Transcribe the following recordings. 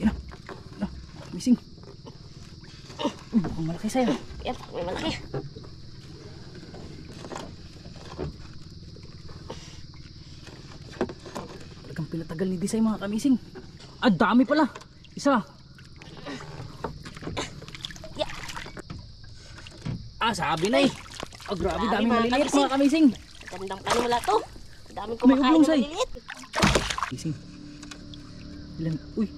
Yan na. Missing. Mukhang malaki sa'yo. Yan, may malaki. Talagang pinatagal ni Desay mga kamising. Ah, dami pala. Isa. Yeah. Ah, sabi na eh. Oh, grabe, Grabe, dami mga maliliit kamising. mga kamising. Gandang panula to. Daming May kumakain ublong, na Say. maliliit. Kamising. Ilan? Uy,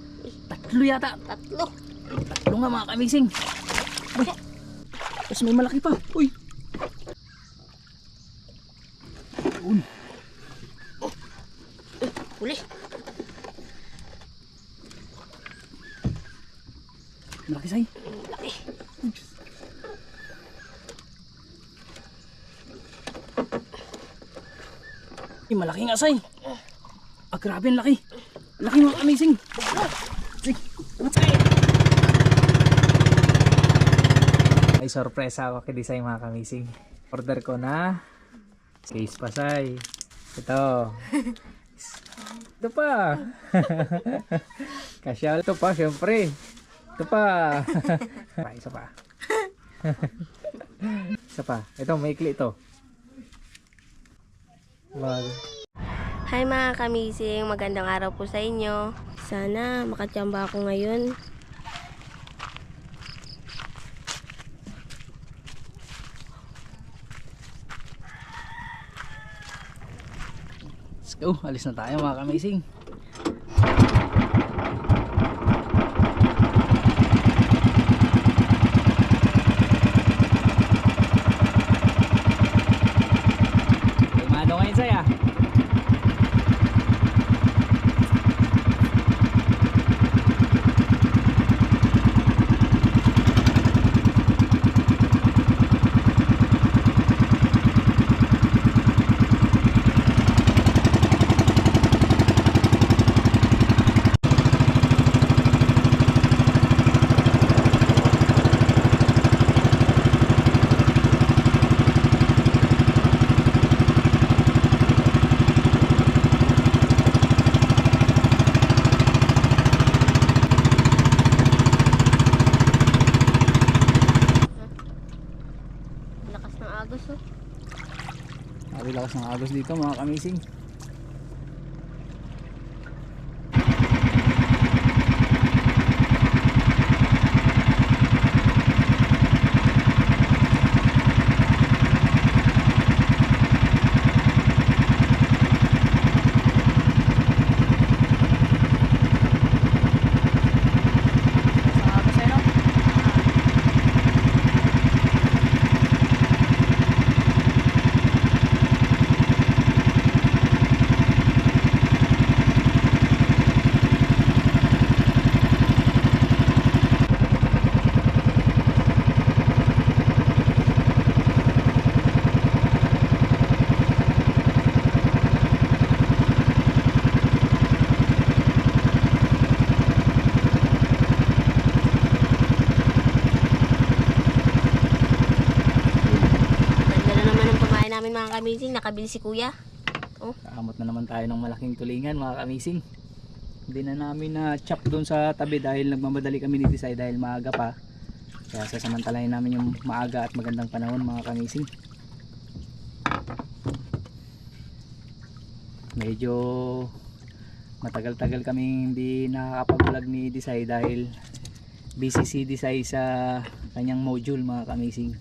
tatlo yata. Tatlo. Tatlo nga mga kamising. Uy. Tapos may malaki pa. Uy. Yun. Huli. Malaki Say. Laki. Malaki nga Say. Ah, grabe ang laki. Laki mga kamising. Sige. May sorpresa ako kay Desay mga kamising. Order ko na case pasay. Ito. Ito pa. Kasyal ito pa syempre. Ito pa. Isa pa. Isa pa. Ito maikli ito. Wag. Hi mga kamising, magandang araw po sa inyo. Sana makachamba ako ngayon. Let's go. Alis na tayo mga kamising. Mano ngayon saya. Lakas ng agos oh. Sabi lakas ng agos dito mga kamising. Namin mga kamising, nakabili si kuya. Oh. Kaamot na naman tayo ng malaking tulingan mga kamising. Hindi na namin na chop doon sa tabi dahil nagmamadali kami ni Desay dahil maaga pa. Kaya sasamantalahin namin yung maaga at magandang panahon mga kamising. Medyo matagal-tagal kami hindi nakakapag-vlog ni Desay dahil busy si Desay sa kanyang module mga kamising.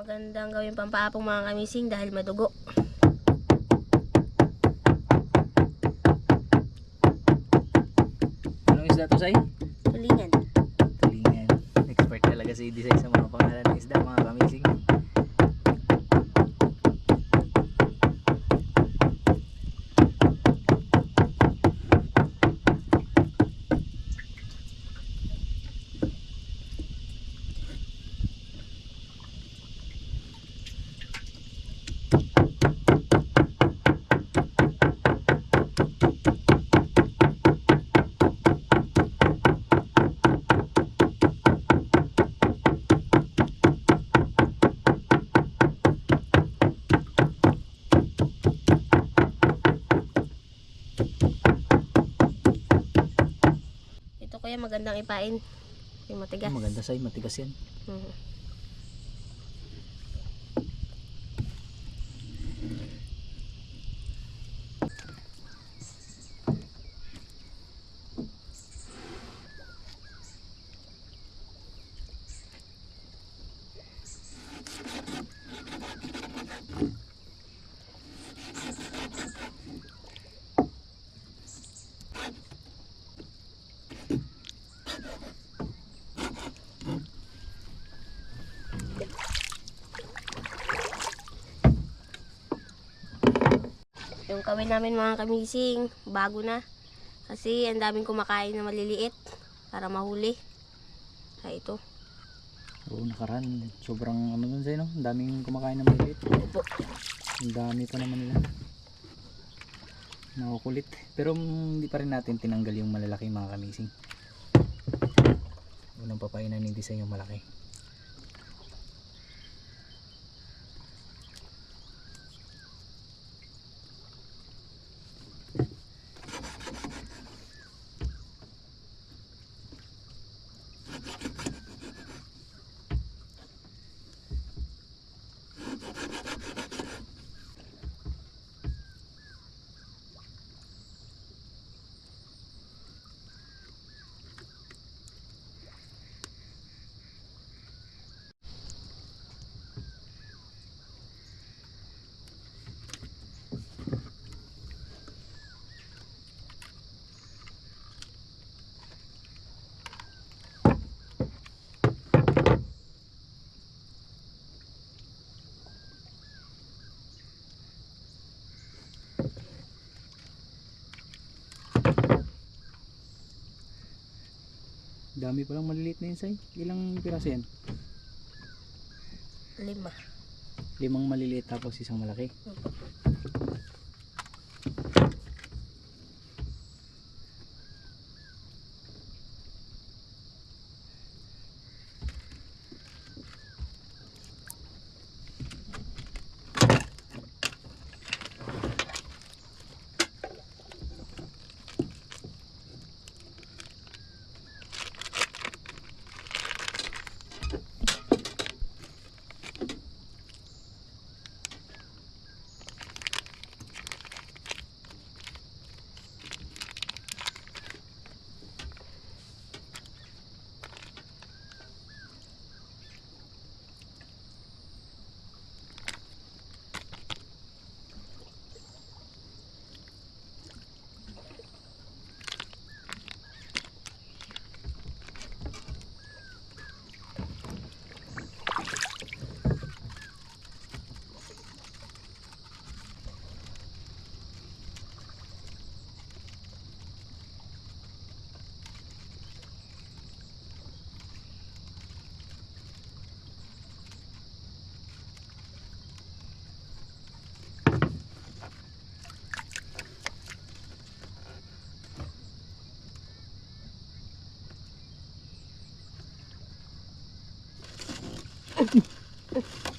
magandang gawin pampaapong mga kamising dahil madugo. Anong isda to, Sai? Tulingan. Tulingan. Expert talaga si Desai sa mga pangalan ng isda, mga kamising. Ito kuya magandang ipain. Yung matigas. Maganda, Sai. Matigas yan. Mhm. Yung kawin namin mga kamising, bago na. Kasi ang daming kumakain na maliliit para mahuli. Ay ito. Oo, nakaraan. Sobrang ano dun, Sai, no? Ang daming kumakain ng maliit. Opo. Ang dami pa naman nila. Nakukulit. Pero hindi pa rin natin tinanggal yung malalaki, mga kamising. Unang papainan ni Desai yung malaki. Dami palang maliliit na yun, Sai. Ilang piraso yan? 5. 5 maliliit tapos isang malaki.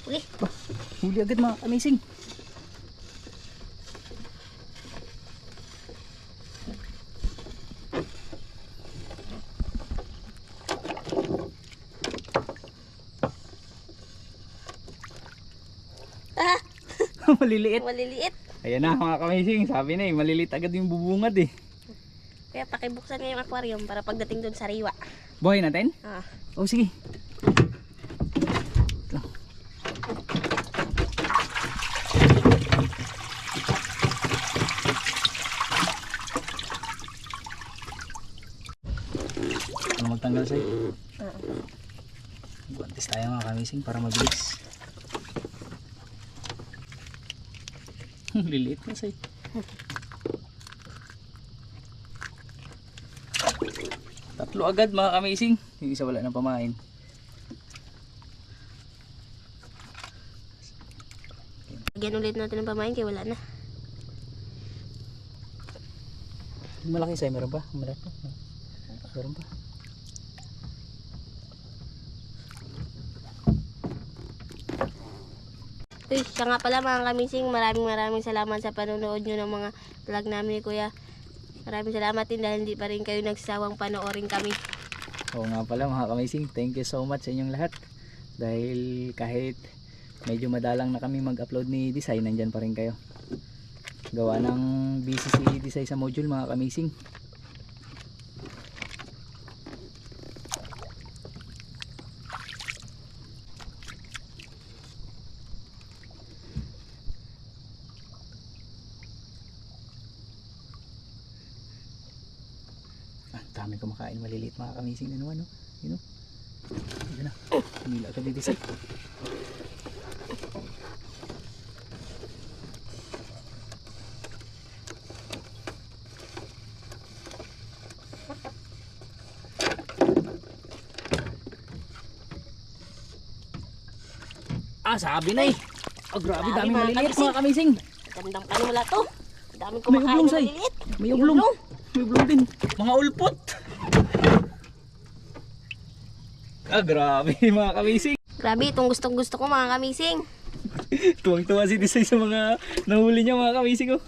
Uli. Huli agad, mga kamising. Ah, Maliliit. maliliit. Ayan na, mga kamising. Sabi na maliliit agad yung bubungad eh. Kaya pakibuksan nga yung aquarium para pagdating doon sa riwa. Buhay natin? Ah, Oh, sige. Ito. na magtanggal sa'yo. Oo. Guantes tayo mga kamising para mabilis. Liliit na sa'yo. Tatlo agad mga kamising. Yung isa wala na pamain. Lagyan ulit natin ng pamain kaya wala na. Yung malaking sa'yo meron pa? Meron pa? Meron pa? Uy, siya nga pala mga kamising, maraming salamat sa panonood nyo ng mga vlog namin ni Kuya. Maraming salamat din dahil hindi pa rin kayo nagsawang panoorin kami. Oo nga pala mga kamising, thank you so much sa inyong lahat. Dahil kahit medyo madalang na kami mag-upload ni Design, nandyan pa rin kayo. Gawa ng busy si Design sa module mga kamising. Dami kumakain maliliit mga kamising na naman, no? Yun, no? Yun na. Humila ka dito, Design. Sabi na eh. Oh, grabe, Grabe, dami mga maliliit kamising. mga kamising. Gandang panula to. Daming May kumakain ublong, na Say. maliliit. May ublong. May ublong din. Mga ulpot. Grabe mga kamising. Grabe, itong gustong-gusto ko mga kamising. Tuwang-tuwa si Desay sa mga nahuli niya mga kamising, oh.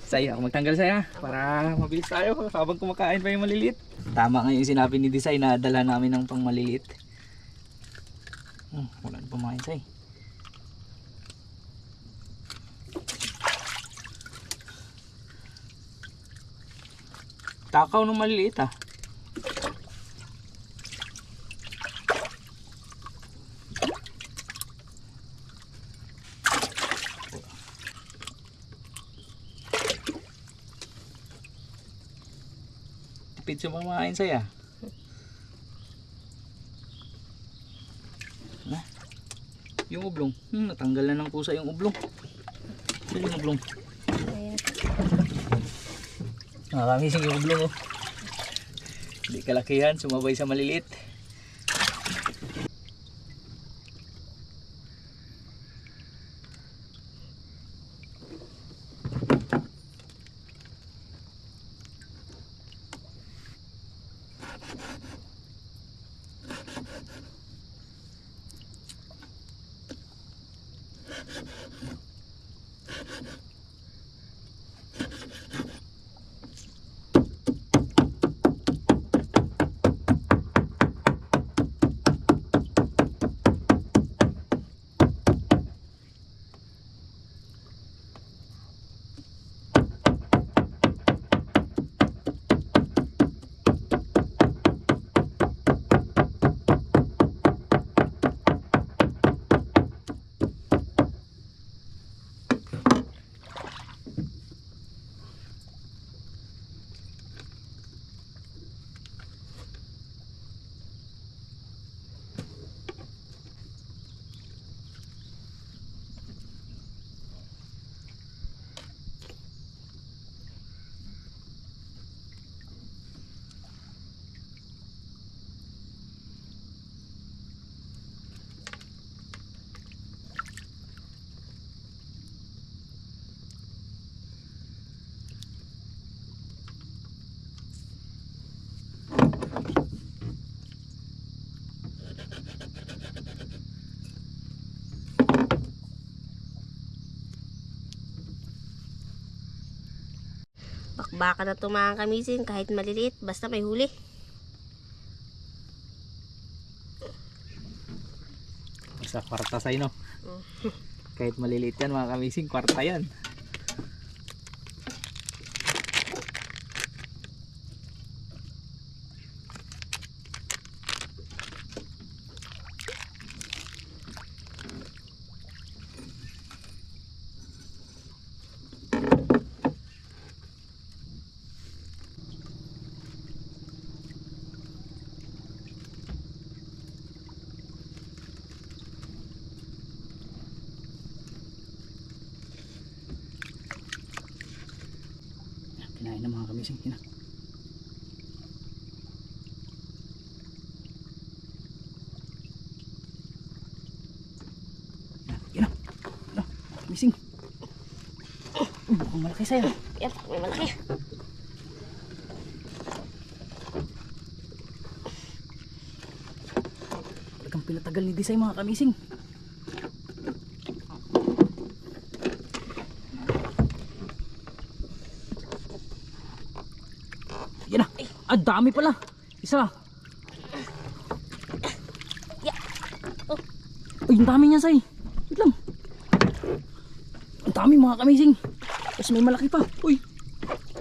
Say, ako magtanggal saya para mabilis tayo habang kumakain pa yung maliliit. Tama nga yung sinabi ni Desay na dala namin ng pang maliliit. Wala na pamain, Say. Takaw ng maliliit, ah. Tipid sa pamakain saya. Yung ublong. Natanggal na ng pusa yung ublong. Saan yung ublong? Ayan. Nakakamising yung ublong, oh. Hindi kalakihan, sumabay sa maliliit. Bakbaka na ito mga kamising kahit maliliit basta may huli. Sa kwarta say, no? Kahit maliliit yan mga kamising, kwarta yan. kamising. Yan na. Yan na. Yan na. Kamising. Mukhang malaki sa'yo. Yan, may malaki. Talagang pinatagal ni Desay mga kamising. Yan na. Ah, dami pala. Isa. Ya. Oh, Ay, ang dami niya, Say. Wait lang. Ang dami mga kamising. Tapos may malaki pa. Uy.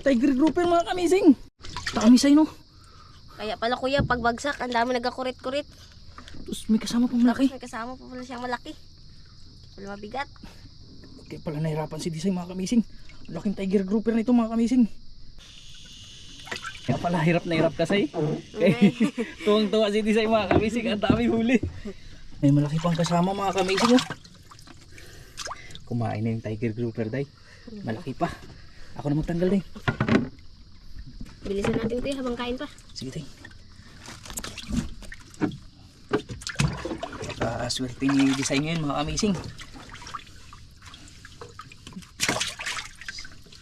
Tiger grouper mga kamising. Dami, Say, no? kaya pala kuya, pagbagsak, ang dami nagkakurit-kurit. Tapos may kasama pang malaki. May kasama pa pala siyang malaki. Wala mabigat. Kaya pala nahirapan si Desay mga kamising. Ang laking tiger grouper nito mga kamising. Kaya pala hirap na hirap kasi. Tuwang-tuwa si Desay mga kamising. Ang dami huli. May malaki pang kasama mga kamising. Oh. Kumain na yung tiger grouper, Day. Malaki pa. Ako na magtanggal, Day. Bilisan natin ito habang kain pa. Sige, Day. Swerte ni Desay ngayon mga kamising.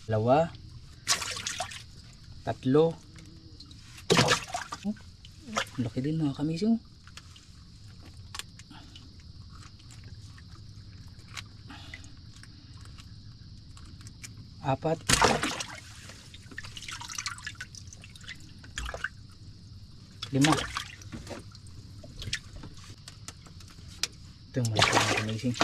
2, 3. Oh, laki din mga kamising. 4. 5. Ito yung malaki mga kamising.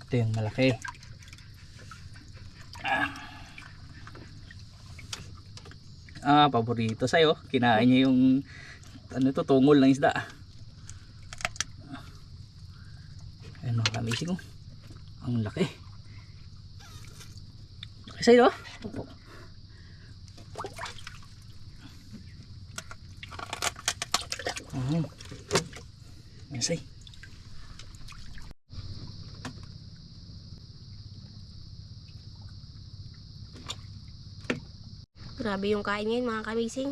Ito yung malaki. Paborito sa'yo. Kinain niya yung ano to, tungol ng isda. Ayan mga kamising. Oh. Ang laki. Laki sa'yo. Opo. Ayan sa'yo. Grabe yung kain ngayon mga kamising.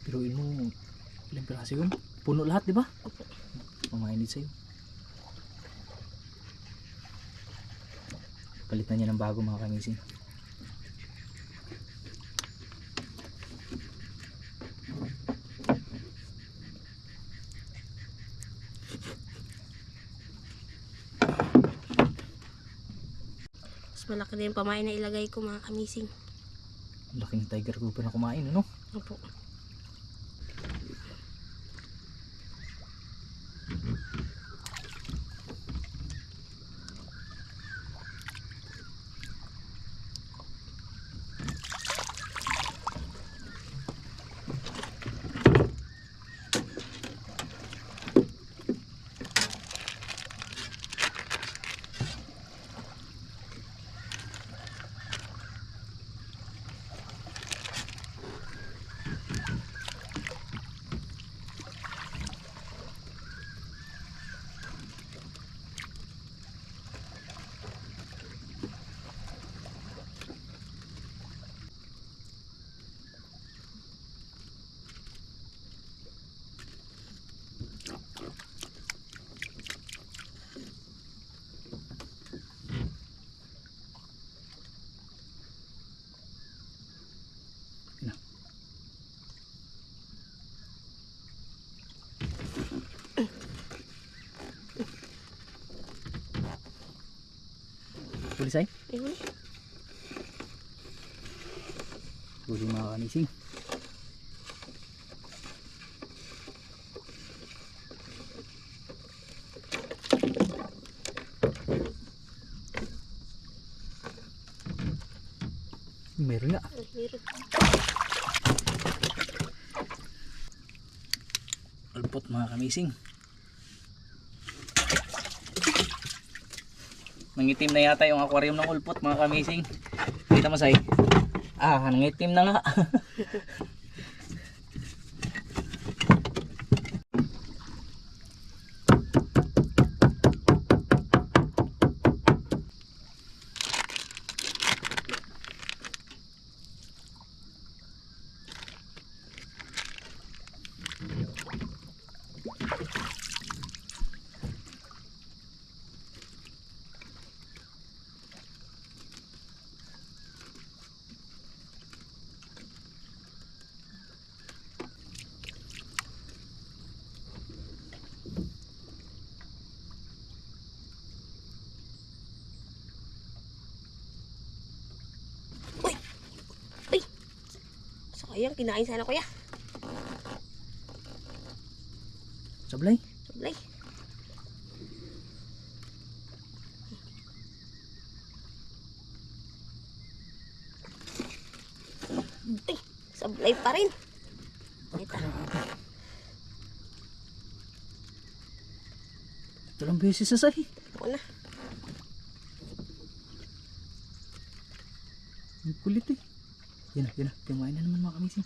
Pero mo, ilang piraso yun? Puno lahat, di ba? Pamainit sa'yo. Palitan niya ng bago mga kamising. Mas malaki na yung pamain na ilagay ko mga kamising. Laking tiger grouper na kumain, ano? Opo. Pulisay? Ayun. Huli mga kamising. Meron nga. Meron. Ulpot mga kamising. Nangitim na yata yung aquarium ng ulpot mga kamising. Kita mo, Say? Nangitim na nga. Sayang, kinain sana kuya. Sablay. Sablay. Ay, sablay pa rin. Ito. Ito lang beses sa say. Ako na. Ang kulit eh. Yan na. Kumain na naman mga kamising.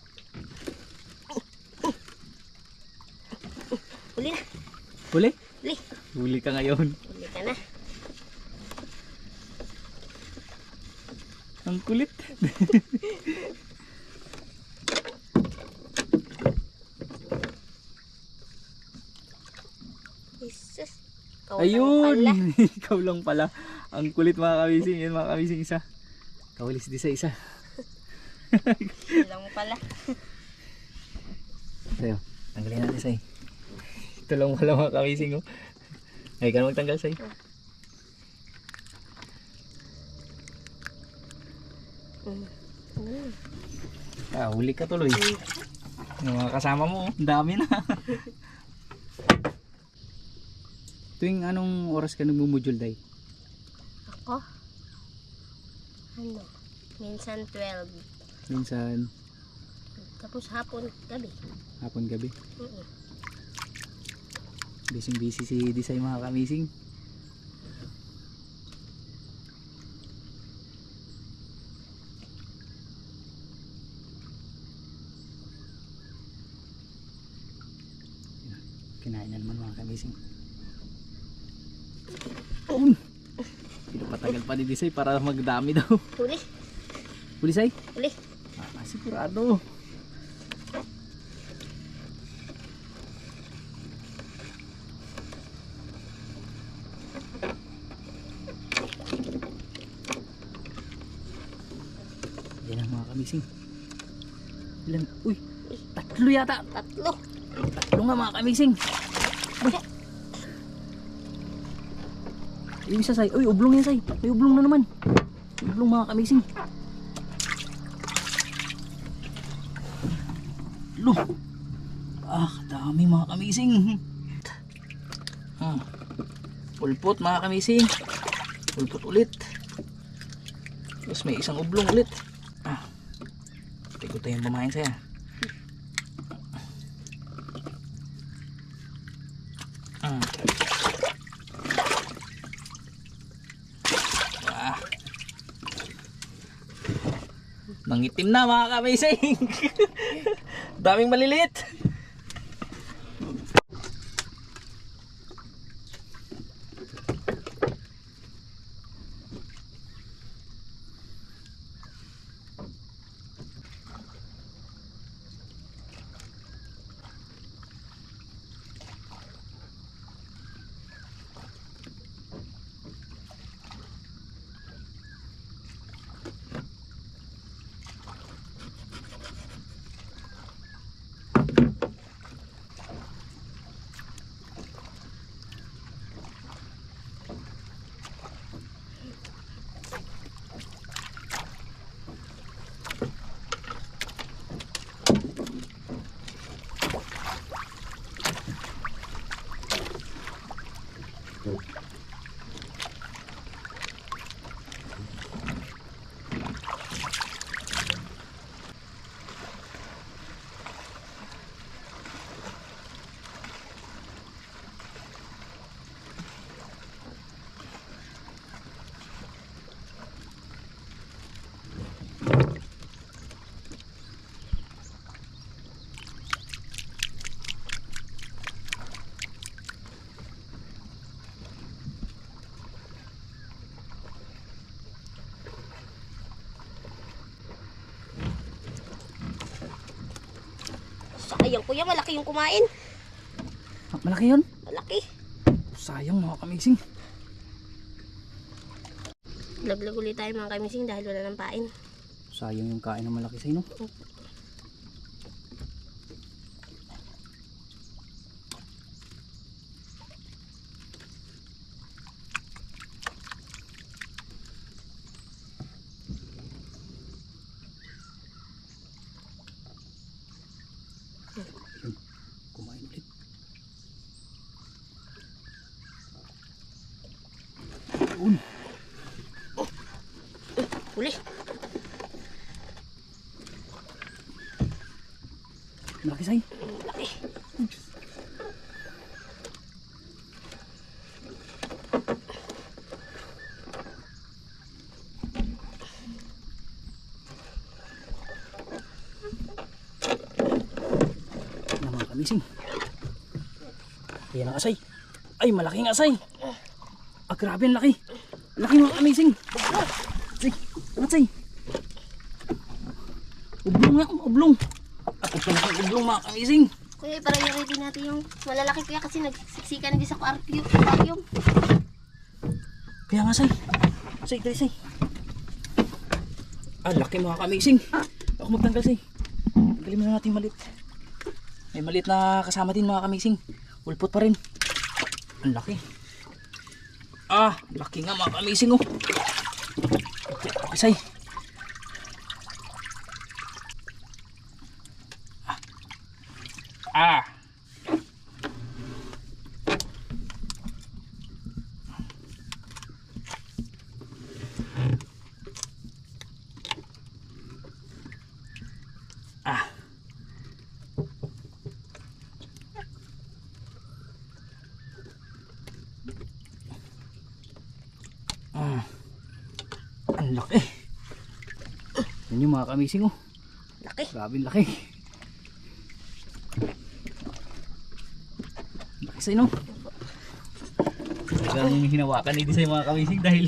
Huli na. Huli? Huli. Huli ka ngayon. Huli ka na. Ang kulit. Jesus. Ikaw lang Ayun! pala. Ikaw lang pala. Ang kulit mga kamising. Yan mga kamising isa. Kawalis di sa isa. Ikaw lang pala. Sayo, tanggalin natin say. Ito lang pala mga kamising oh. Ay, ka na magtanggal say. Huli ka tuloy. Yung mga kasama mo, ang dami na. Tuwing anong oras ka nagmumudjul day? Ako? Ano? Minsan 12. Minsan Tapos hapon, gabi. hapon gabi. Mm-mm. Busy si Disay mga kamising. Kinain na naman mga kamising. Pinapatagal pa ni Disay para magdami daw. Huli. Huli say? Huli. Sigurado. Yan ang mga kamising. Ilan? Uy! Tatlo yata! Tatlo. Tatlo nga mga kamising! Uy! Yung isa say. Uy! Ublong yan say! May ublong na naman! Ublong mga kamising! Lo! Dami mga kamising! Pulpot mga kamising! Pulpot ulit! Tapos may isang ublong ulit! Tikot tayong pamain saya. Nangitim na mga kamising. Daming maliliit. Sayang kuya, malaki yung kumain. Malaki yun? Malaki. Sayang mga kamising. Laglag ulit tayo mga kamising dahil wala ng pain. Sayang yung kain ng malaki sa'yo no? Yun. Huli. Malaki say. Laki. Yan mga kamising. Ayan ang asay. Ay, malaking asay. Ah, grabe ang laki. Laki mga kamising. Say, angat say. Ublong nga, ublong. At ito na ang ublong mga kamising. Kuya, parang i-ready natin yung malalaki kuya kasi nagsiksikan din sa aquarium. Kaya nga say. Say, dali say. Ah, laki mga kamising. Ako magtanggal say. Tanggalin mo na natin yung malit. May malit na kasama din mga kamising. Ulpot pa rin. Ang laki. Ah, laki nga mga kamising oh. Okay say. Ah. Ah. Ang laki. Yan yung mga kamising oh. Laki. Grabe ang laki. Laki sa ino. Talagang hinawakan ni sa mga kamising dahil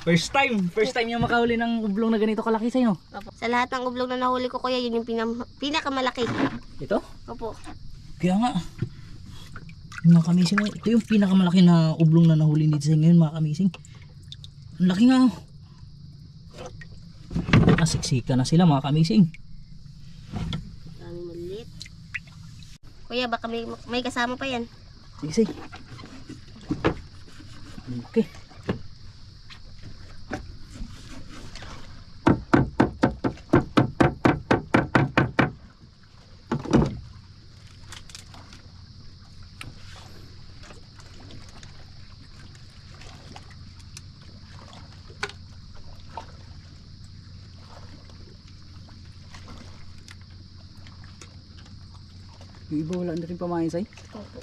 first time niya makahuli ng ublong na ganito kalaki sa ino. Opo. Sa lahat ng ublong na nahuli ko kuya, yun yung pinakamalaki. Ito? Opo. Kaya nga. Mga kamising, ito yung pinakamalaki na ublong na nahuli dito sa ngayon mga kamising. Ang laki nga. Nasiksika na sila mga kamising. Dami maliit. Kuya, baka may kasama pa yan. Sige, sige. Okay. Yung iba wala na rin pamain say. Opo.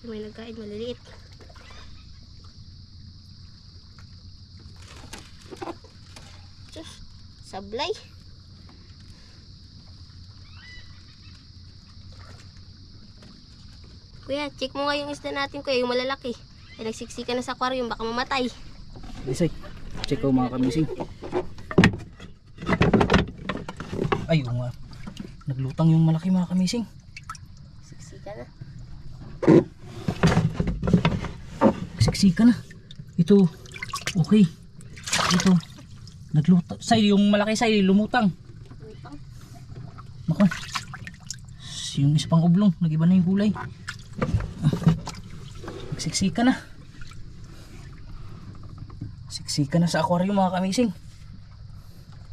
May nagkain maliliit. Sus, sablay. Kuya, check mo nga yung isda natin kuya, yung malalaki. Ay nagsiksika na sa aquarium, baka mamatay. Isay. Check ko mga kamising. Ay, nga. Naglutang yung malaki mga kamising. Siksika na. Siksika na. Ito, okay. Ito, naglutang. Say, yung malaki say, lumutang. Mako. Yung isa pang ublong, nag-iba na yung kulay. Siksika na. Siksika na sa aquarium mga kamising.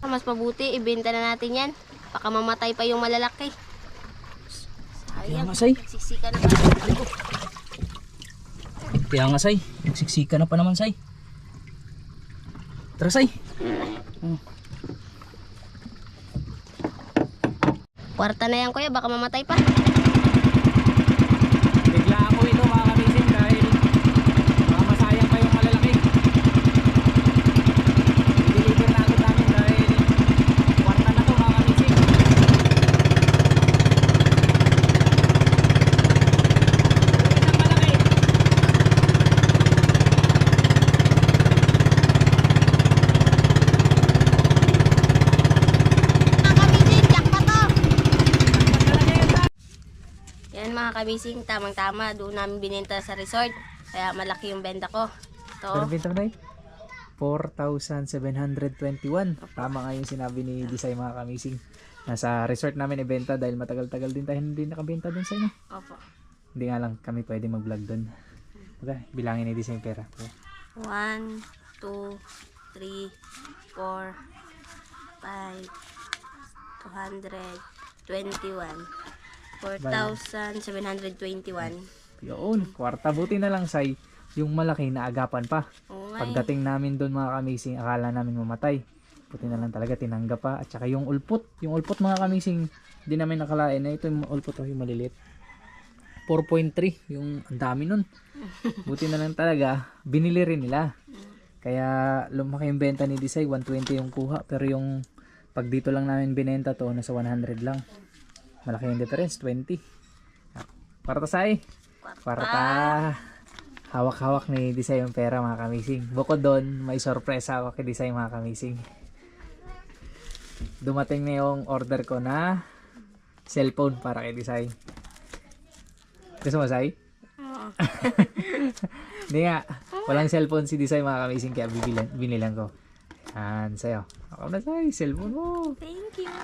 Mas mabuti, ibenta na natin yan. Baka mamatay pa yung malalaki. Kaya Sayang, nga say. nagsisika na. Kaya nga say. Nagsiksika na pa naman say. Tara say. Kwarta na yan kuya, baka mamatay pa. Bigla ako ito mga kamising dahil baka masayang pa yung malalaki. I-deliver na agad namin dahil kwarta na to mga kamising. Mga kamising, jackpot to! Yan mga kamising, tamang-tama. Doon namin binenta sa resort. Kaya malaki yung benta ko. Pero Ito. benta mo na 4,721. Tama nga yung sinabi ni Disay mga kamising. Nasa resort namin ibenta dahil matagal-tagal din tayo hindi nakabenta dun sa inyo. Opo. Hindi nga lang kami pwede mag-vlog dun. Okay, bilangin ni Disay yung pera. 1, 2, 3, 4, 5, 221. 4,721. Yun, kwarta. Buti na lang say, yung malaki na agapan pa. Oo nga eh. Pagdating namin doon mga kamising, akala namin mamatay. Buti na lang talaga tinanggap pa. At saka yung ulpot mga kamising, hindi namin nakalain na ito yung ulpot yung maliliit. 4.3, yung ang dami nun. Buti na lang talaga, binili rin nila. Kaya lumaki yung benta ni Disay, 120 yung kuha. Pero yung pag dito lang namin binenta to, nasa 100 lang. Malaki yung difference, 20. Kwarta say. Kwarta. Hawak-hawak ni Disay yung pera mga kamising. Bukod doon, may sorpresa ako kay Disay mga kamising. Dumating na yung order ko na cellphone para kay Disay. Gusto mo, Say? Oo. Hindi nga. Walang cellphone si Disay mga kamising kaya binilan ko. Yan, sa'yo. Ako na, Say. Cellphone mo. Thank you.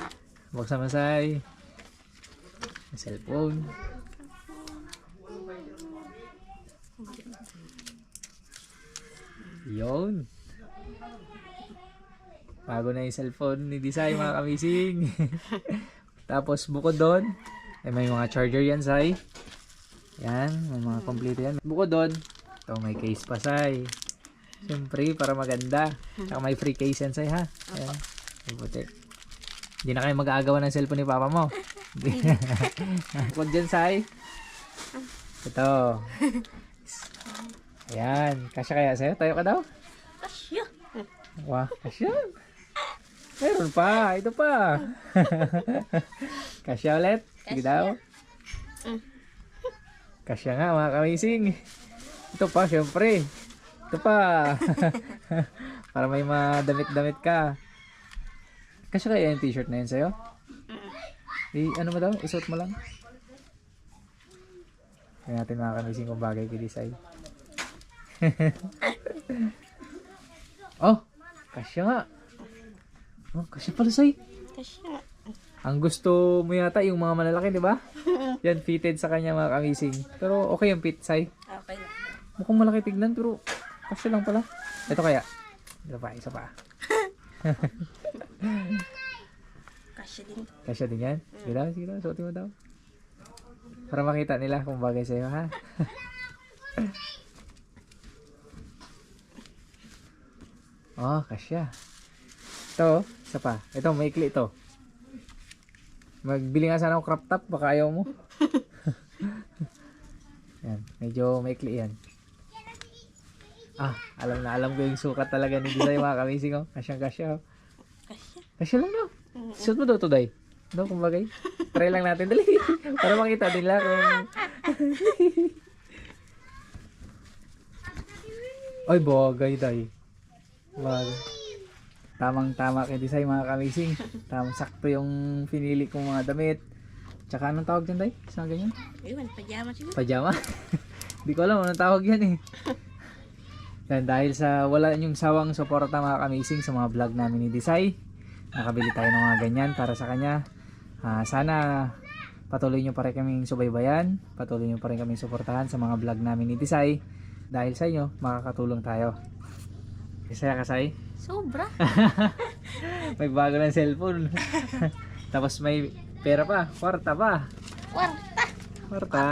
Buksan mo, Say. Cellphone. Yun. Bago na yung cellphone ni Disay mga kamising. Tapos bukod doon, ay may mga charger yan, Say. Yan, may mga kompleto yan. Bukod doon, ito may case pa, Say. Siyempre, para maganda. Saka may free case yan, Say, ha? Ayan. Buti. Hindi na kayo mag-aagawan ng cellphone ni Papa mo. Bukod dyan, Say. Ito. Ayan. Kasya kaya sa'yo? Tayo ka daw? Kasya. Wah, kasya. Meron pa. Ito pa. Kasya ulit. Sige daw. Kasya nga mga kamising. Ito pa, syempre. Ito pa. Para may madamit-damit ka. Kasya kaya yung t-shirt na yun sa'yo? Ano mo daw? Isuot mo lang. Kaya natin mga kamising kung bagay kay Disay. Oh, kasya nga. Oh, kasya pala, Say. Kasya. Ang gusto mo yata yung mga malalaki, di ba? Yan, fitted sa kanya mga kamising. Pero okay yung fit, Say. Okay lang. Mukhang malaki tignan, pero kasya lang pala. Ito kaya. Ito pa, isa pa. Kasya din. Kasya din yan. Sige daw, suotin mo daw. Para makita nila kung bagay sa'yo, ha? Oh, kasya. Ito, isa pa. Ito, maikli ito. Magbili nga sana ng crop top, baka ayaw mo. Yan, medyo maikli yan. Ah, alam ko yung sukat talaga ni Disay mga kamising, oh. Kasyang kasya, oh. Kasya. Kasya lang daw. Suot mo daw to, Day. No, kung bagay. Try lang natin, dali. Para makita nila kung... Ay, bagay, Day. Bagay. Tamang-tama kay Disay mga kamising. Sakto yung pinili kong mga damit. Tsaka anong tawag dyan, Day? Sa ganyan? Iwan, pajama siguro. Pajama? Hindi ko alam anong tawag yan eh. Yan, dahil sa wala yung sawang suporta mga kamising sa mga vlog namin ni Disay, nakabili tayo ng mga ganyan para sa kanya. Sana patuloy nyo pa rin kaming subaybayan, patuloy nyo pa rin kaming suportahan sa mga vlog namin ni Tisay. Dahil sa inyo, makakatulong tayo. Isaya ka, Say? Sobra. May bago ng cellphone. Tapos may pera pa, kwarta pa. Kwarta.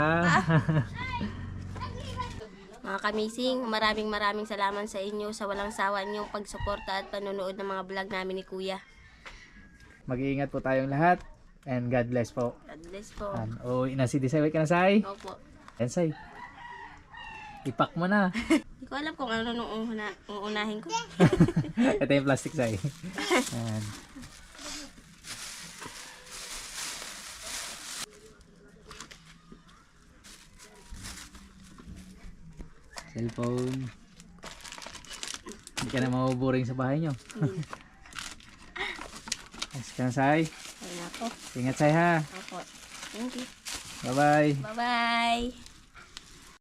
Mga kamising, maraming salamat sa inyo sa walang sawa niyong pagsuporta at panonood ng mga vlog namin ni Kuya. Mag-iingat po tayong lahat. And God bless po. God bless po. Uwi na si Tisay. Wait ka na, Say. Opo. Yan, Say. Ipak mo na. Hindi ko alam kung ano nung uunahin ko. Ito yung plastic, Say. Yan. Cellphone. Hindi ka na mabuboring sa bahay nyo. Yes, ka na, Say. Ayun ako. Ingat, Say, ha. Opo. Thank you. Bye-bye. Bye-bye.